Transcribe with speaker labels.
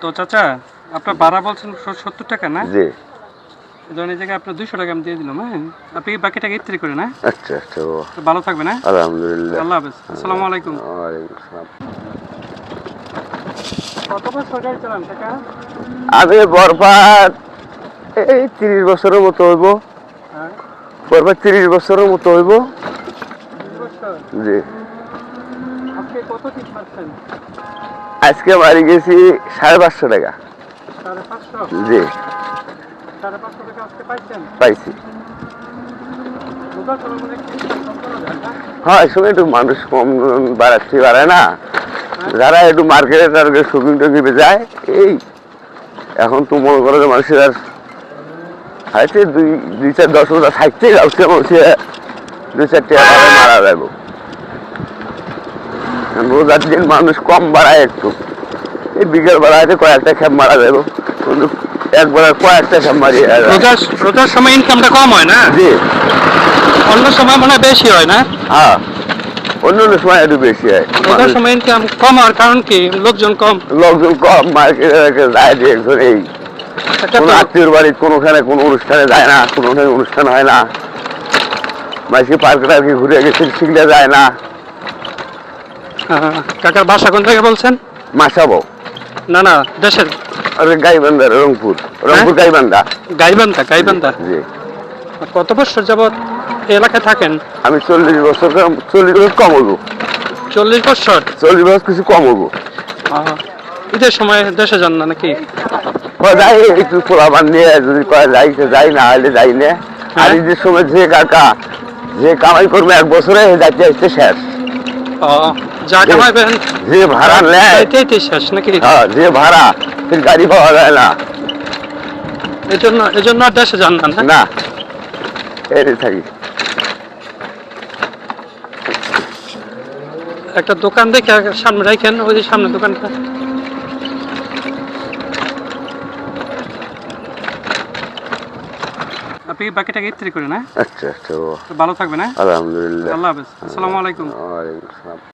Speaker 1: তো চাচা আপনার ভাড়া বলছেন 70 টাকা না?
Speaker 2: জি।
Speaker 1: ধরেন এই জায়গায় আপনার 200 টাকা আমি দিয়ে দিলাম, হ্যাঁ? আপনি বাকি টাকা ইত্রি করে না?
Speaker 2: আচ্ছা আচ্ছা।
Speaker 1: তো ভালো থাকবেন, হ্যাঁ?
Speaker 2: আলহামদুলিল্লাহ।
Speaker 1: আল্লাহ হাফেজ। আসসালামু আলাইকুম।
Speaker 2: ওয়ালাইকুম আসসালাম।
Speaker 1: কত বছর গাড়ি চালান কাকা?
Speaker 2: আমি বরবাদ এই 30 বছরের মতো হইব।
Speaker 1: হ্যাঁ,
Speaker 2: বরবাদ 30 বছরের মতো হইব।
Speaker 1: 30 বছর।
Speaker 2: জি।
Speaker 1: আজকে কত টিপ মারছেন?
Speaker 2: আজকে বাড়ি গেছি 550 টাকা।
Speaker 1: 550?
Speaker 2: জি
Speaker 1: 550 টাকা আজকে পাইছেন?
Speaker 2: পাইছি।
Speaker 1: রোজার সময় মনে হয় একটু কম করা যায় না?
Speaker 2: হ্যাঁ এই সময় একটু মানুষ কম বাড়াচ্ছি বাড়ায় না, যারা একটু মার্কেটে টার্গেট শপিং টপিংয়ে যায় এই এখন তো মনে করো যে মানুষের আর হাইতে দুই চার 10 বছর থাকতে যাচ্ছে বলছে 2-4 টাকা মারা যাবো। রোজার দিন মানুষ কম বাড়ায় একটু, এই বিকেল বেলাতে কয়েকটা খেপ মারা যাবো, কিন্তু একবার কয়েকটা খেপ মারিয়ে
Speaker 1: রোজার সময় ইনকামটা কম হয় না?
Speaker 2: জি।
Speaker 1: অন্য সময় মনে হয় বেশি হয় না?
Speaker 2: হ্যাঁ অন্য অন্য সময় একটু বেশি হয়।
Speaker 1: রোজার সময় ইনকাম কম হওয়ার কারণ কি? লোকজন কম।
Speaker 2: লোকজন কম, মার্কেটে যায় যে একজন এই
Speaker 1: একটা
Speaker 2: কোনো
Speaker 1: তো
Speaker 2: আত্মীয়র বাড়ি কোনোখানে কোনো অনুষ্ঠানে যায় না, কোনোখানে অনুষ্ঠান হয় না, মাঝে পার্কে টার্কে ঘুরে গেছে শিখলে যায় না।
Speaker 1: কাকার বাসা কোন থেকে বলছেন?
Speaker 2: মাসাবো
Speaker 1: না না, দেশের
Speaker 2: আরে গাইবান্ধা, রংপুর গাইবান্ধা।
Speaker 1: গাইবান্ধা।
Speaker 2: জি।
Speaker 1: কত বছর যাবত এই এলাকায় থাকেন?
Speaker 2: আমি 40 বছর কম হবো।
Speaker 1: 40 বছর?
Speaker 2: 40 বছর কিছু কম হবো।
Speaker 1: ঈদের সময় দেশে যান না নাকি?
Speaker 2: যাই একটু পোলাবান নিয়ে, যদি কয় যাইতে যাই, না হলে যাই না। আর ঈদের সময় যে কাকা যে কামাই করবে 1 বছরে যাইতে আসতে শেষ।
Speaker 1: যা কামাইবেন
Speaker 2: যে ভাড়া নেয়
Speaker 1: এটাই শেষ নাকি?
Speaker 2: হ্যাঁ যে ভাড়া, ফির গাড়ি পাওয়া যায় না।
Speaker 1: এজন্য আর দেশে যান না?
Speaker 2: না এই থাকি।
Speaker 1: একটা দোকান দেখে সামনে রাখেন, ওই যে সামনে দোকানটা। আপনি বাকি টাকা ইত্রি করে না?
Speaker 2: আচ্ছা আচ্ছা।
Speaker 1: ভালো থাকবেন, হ্যাঁ?
Speaker 2: আলহামদুলিল্লাহ।
Speaker 1: আল্লাহ হাফেজ। আসসালামু আলাইকুম।
Speaker 2: ওয়ালাইকুম আসসালাম।